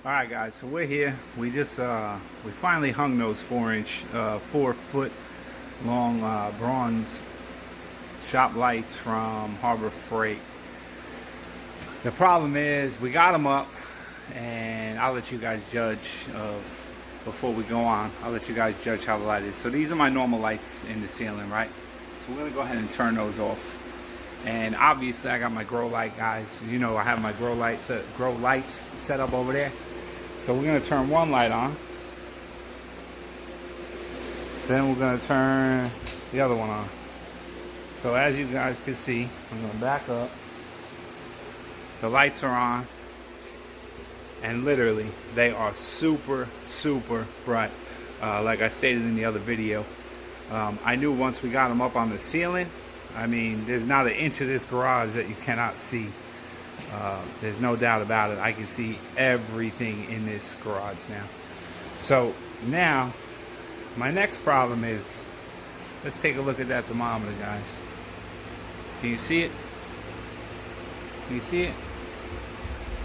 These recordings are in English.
All right, guys. So we're here. We finally hung those 4-inch, 4-foot long bronze shop lights from Harbor Freight. The problem is we got them up, and I'll let you guys judge before we go on. I'll let you guys judge how the light is. So these are my normal lights in the ceiling, right? So we're gonna go ahead and turn those off. And obviously I got my grow light, guys. You know I have my grow lights set up over there. So we're gonna turn one light on. Then we're gonna turn the other one on. So as you guys can see, I'm gonna back up. The lights are on. And literally, they are super, super bright. Like I stated in the other video, I knew once we got them up on the ceiling, I mean, there's not an inch of this garage that you cannot see. There's no doubt about it. I can see everything in this garage now. So now, my next problem is, let's take a look at that thermometer, guys. Can you see it? Can you see it?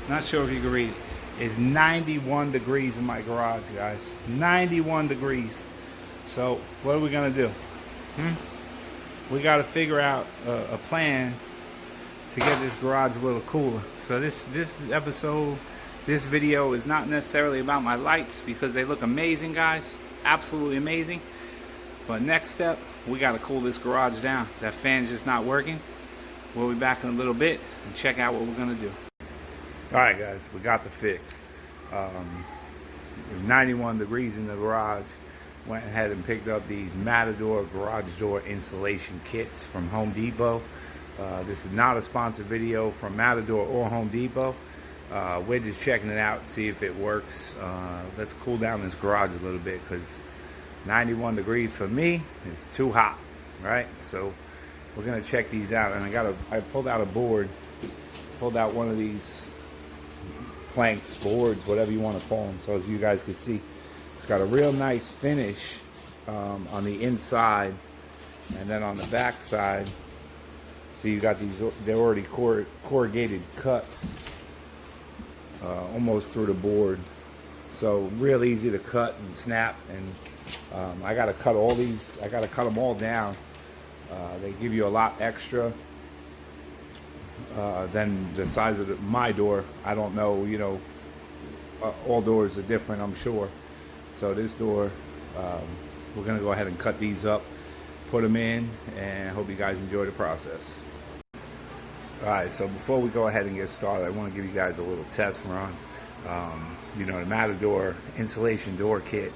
Not sure if you can read it. It's 91 degrees in my garage, guys. 91 degrees. So what are we gonna do? We got to figure out a plan to get this garage a little cooler. So this episode, this video is not necessarily about my lights because they look amazing, guys. Absolutely amazing. But next step, we got to cool this garage down. That fan's just not working. We'll be back in a little bit and check out what we're gonna do. All right, guys, we got the fix. 91 degrees in the garage. Went ahead and picked up these Matadoor garage door installation kits from Home Depot. This is not a sponsored video from Matadoor or Home Depot. We're just checking it out, see if it works. Let's cool down this garage a little bit because 91 degrees for me is too hot, right? So we're gonna check these out. And I pulled out a board, pulled out one of these planks, boards, whatever you want to call them. So as you guys can see, it's got a real nice finish on the inside, and then on the back side, so you got these, they're already corrugated cuts almost through the board. So real easy to cut and snap. And I got to cut all these, I got to cut them all down. They give you a lot extra than the size of my door. I don't know, you know, all doors are different, I'm sure. So this door, we're gonna go ahead and cut these up, put them in, and hope you guys enjoy the process. All right, so before we go ahead and get started, I want to give you guys a little test run. You know, the Matadoor insulation door kit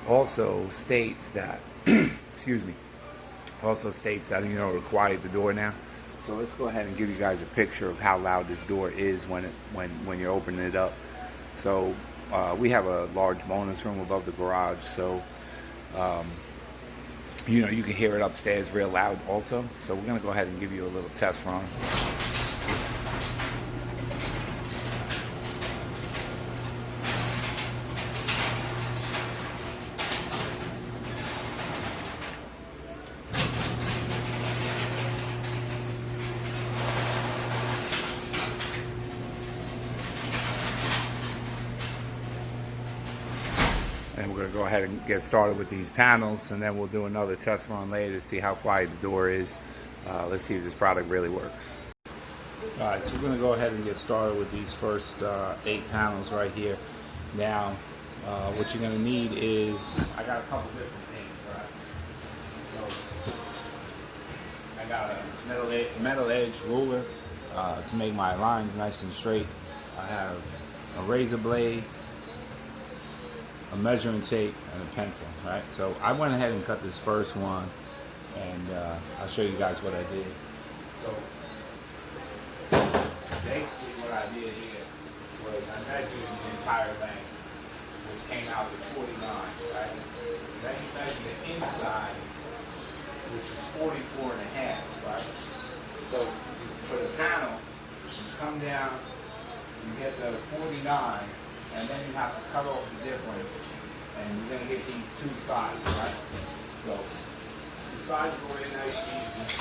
also states that, excuse me, also states that, you know, required the door now. So let's go ahead and give you guys a picture of how loud this door is when you're opening it up. So we have a large bonus room above the garage, so you know, you can hear it upstairs real loud also. So we're gonna go ahead and give you a little test run. And we're going to go ahead and get started with these panels, and then we'll do another test run later to see how quiet the door is. Let's see if this product really works. All right, so we're going to go ahead and get started with these first 8 panels right here. Now, what you're going to need is, I got a couple different things, right? So, I got a metal edge ruler to make my lines nice and straight. I have a razor blade, a measuring tape, and a pencil, right? So I went ahead and cut this first one, and I'll show you guys what I did. So basically what I did here was I measured the entire length, which came out to 49, right? Then you measure the inside, which is 44 and a half, right? So for the panel, you come down, you get the 49, and then you have to cut off the difference, and you're going to get these 2 sides, right? So the sides go in nice and easy,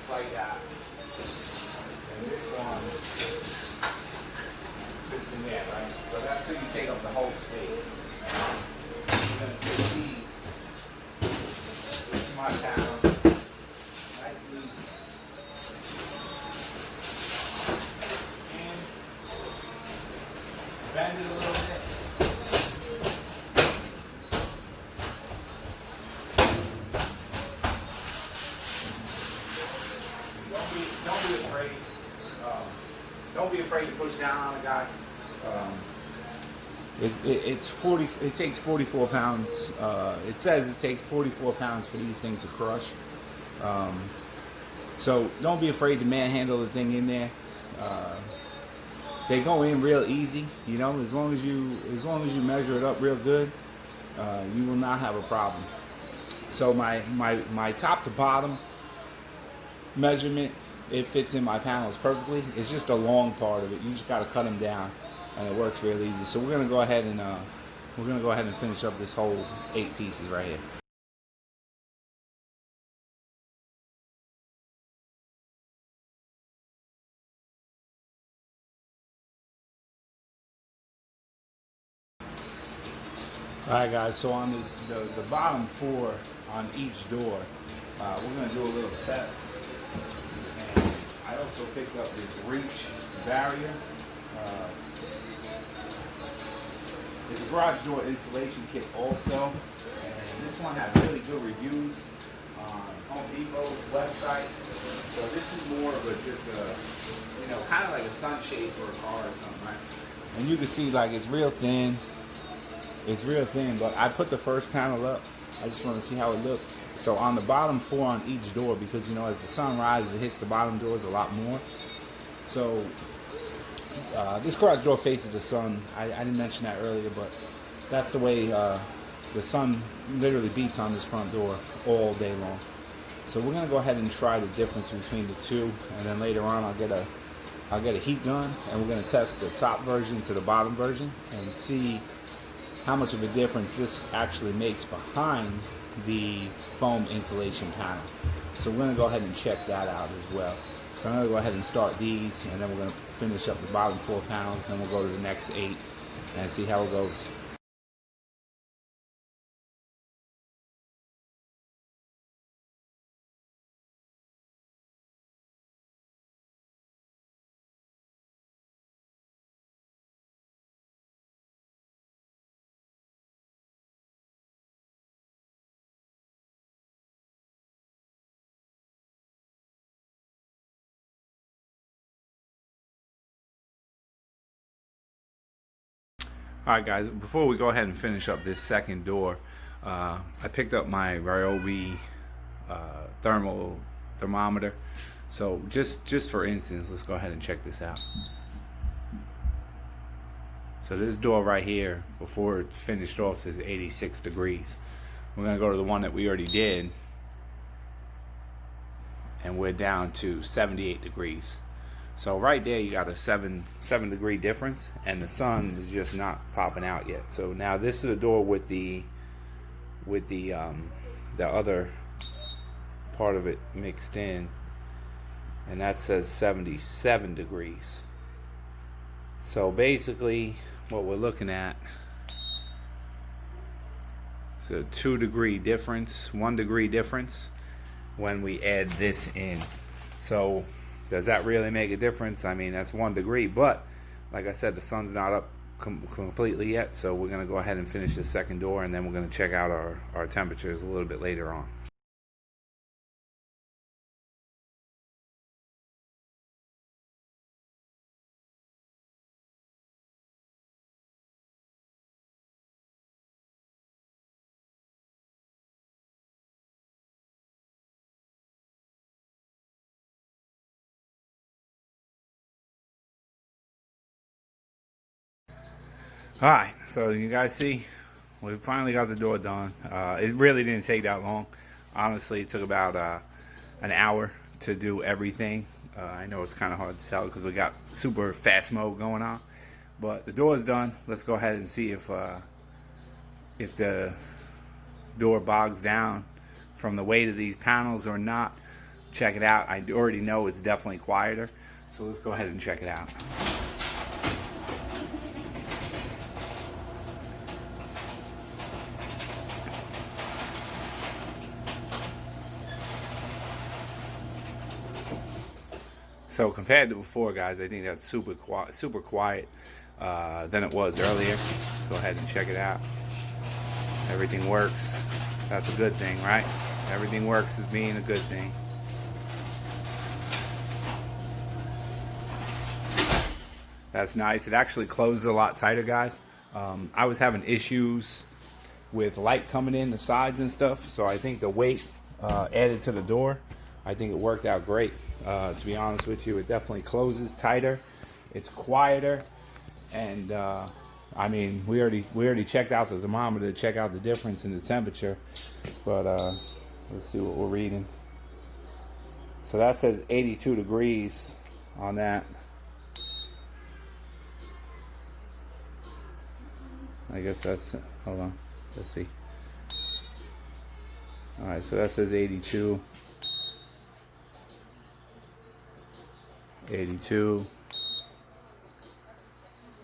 like that. And this one take up the whole space. I'm gonna put these. This is my panel. Nice and easy. And bend it a little bit. Don't be afraid. Don't be afraid to push down on it, guys. It's 40. It takes 44 pounds. It says it takes 44 pounds for these things to crush. So don't be afraid to manhandle the thing in there. They go in real easy, you know. As long as you measure it up real good, you will not have a problem. So my top to bottom measurement, it fits in my panels perfectly. It's just a long part of it. You just got to cut them down, and it works real easy. So we're gonna go ahead and finish up this whole 8 pieces right here. All right, guys. So on the bottom 4 on each door, we're gonna do a little test. And I also picked up this reach barrier. It's a garage door insulation kit also, and this one has really good reviews on Home Depot's website. So this is more of just a, you know, kind of like a sunshade for a car or something, right? And you can see like it's real thin. It's real thin, but I put the first panel up. I just want to see how it looked. So on the bottom 4 on each door, because you know as the sun rises, it hits the bottom doors a lot more. So this garage door faces the sun. I didn't mention that earlier, but that's the way the sun literally beats on this front door all day long. So we're gonna go ahead and try the difference between the two, and then later on I'll get a heat gun, and we're gonna test the top version to the bottom version and see how much of a difference this actually makes behind the foam insulation panel. So we're going to go ahead and check that out as well. So I'm going to go ahead and start these, and then we're going to finish up the bottom 4 panels, then we'll go to the next 8 and see how it goes. Alright guys, before we go ahead and finish up this second door, I picked up my Ryobi thermometer. So just for instance, let's go ahead and check this out. So this door right here, before it's finished off, says 86 degrees. We're going to go to the one that we already did, and we're down to 78 degrees. So right there you got a 7 degree difference, and the sun is just not popping out yet. So now this is a door with the other part of it mixed in, and that says 77 degrees. So basically what we're looking at is a 2 degree difference, 1 degree difference when we add this in. So does that really make a difference? I mean, that's 1 degree, but like I said, the sun's not up completely yet, so we're going to go ahead and finish the second door, and then we're going to check out our temperatures a little bit later on. Alright, so you guys see, we finally got the door done. It really didn't take that long. Honestly, it took about an hour to do everything. I know it's kind of hard to tell because we got super fast mode going on, but the door is done. Let's go ahead and see if the door bogs down from the weight of these panels or not. Check it out. I already know it's definitely quieter, so let's go ahead and check it out. So compared to before, guys, I think that's super quiet than it was earlier. Go ahead and check it out. Everything works. That's a good thing, right? Everything works as being a good thing. That's nice. It actually closes a lot tighter, guys. I was having issues with light coming in the sides and stuff, so I think the weight added to the door, I think it worked out great. To be honest with you, it definitely closes tighter. It's quieter, and I mean, we already checked out the thermometer to check out the difference in the temperature, but let's see what we're reading. So that says 82 degrees on that. I guess that's, hold on, let's see. All right, so that says 82. 82.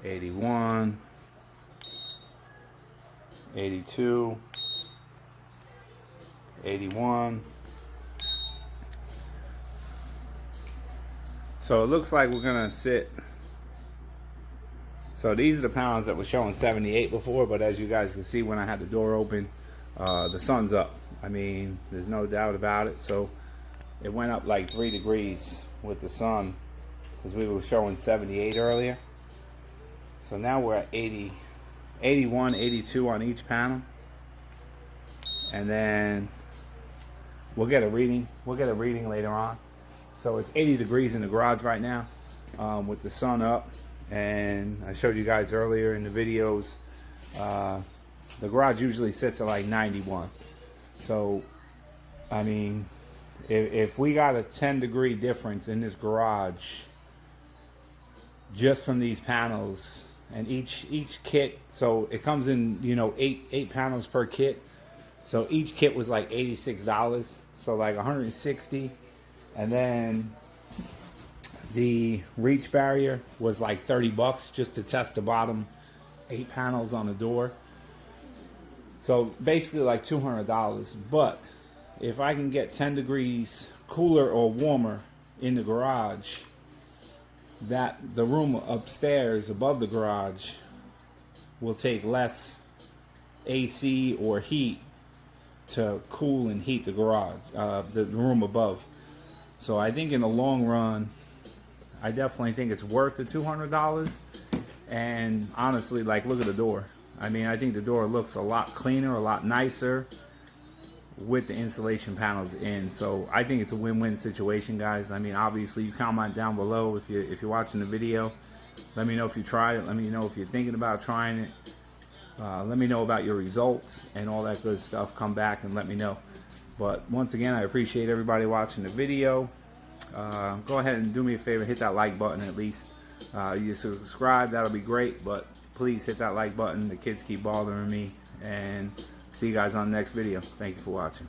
81. 82. 81. So it looks like we're gonna sit. So these are the pounds that were showing 78 before, but as you guys can see when I had the door open, the sun's up. I mean, there's no doubt about it. So it went up like 3 degrees with the sun, because we were showing 78 earlier. So now we're at 80, 81, 82 on each panel. And then we'll get a reading. We'll get a reading later on. So it's 80 degrees in the garage right now with the sun up. And I showed you guys earlier in the videos, the garage usually sits at like 91. So, I mean, if we got a 10-degree difference in this garage just from these panels, and each kit, so it comes in, you know, eight panels per kit. So each kit was like $86, so like 160, and then the reach barrier was like 30 bucks just to test the bottom 8 panels on the door. So basically like $200. But if I can get 10 degrees cooler or warmer in the garage, that the room upstairs above the garage will take less AC or heat to cool and heat the garage, the room above. So I think in the long run, I definitely think it's worth the $200. And honestly, like, look at the door. I mean, I think the door looks a lot cleaner, a lot nicer with the insulation panels in. So I think it's a win-win situation, guys. I mean, obviously, you comment down below if you're watching the video. Let me know if you tried it. Let me know if you're thinking about trying it. Let me know about your results and all that good stuff. Come back and let me know. But once again, I appreciate everybody watching the video. Go ahead and do me a favor, hit that like button at least. You subscribe, that'll be great, but please hit that like button. The kids keep bothering me, and see you guys on the next video. Thank you for watching.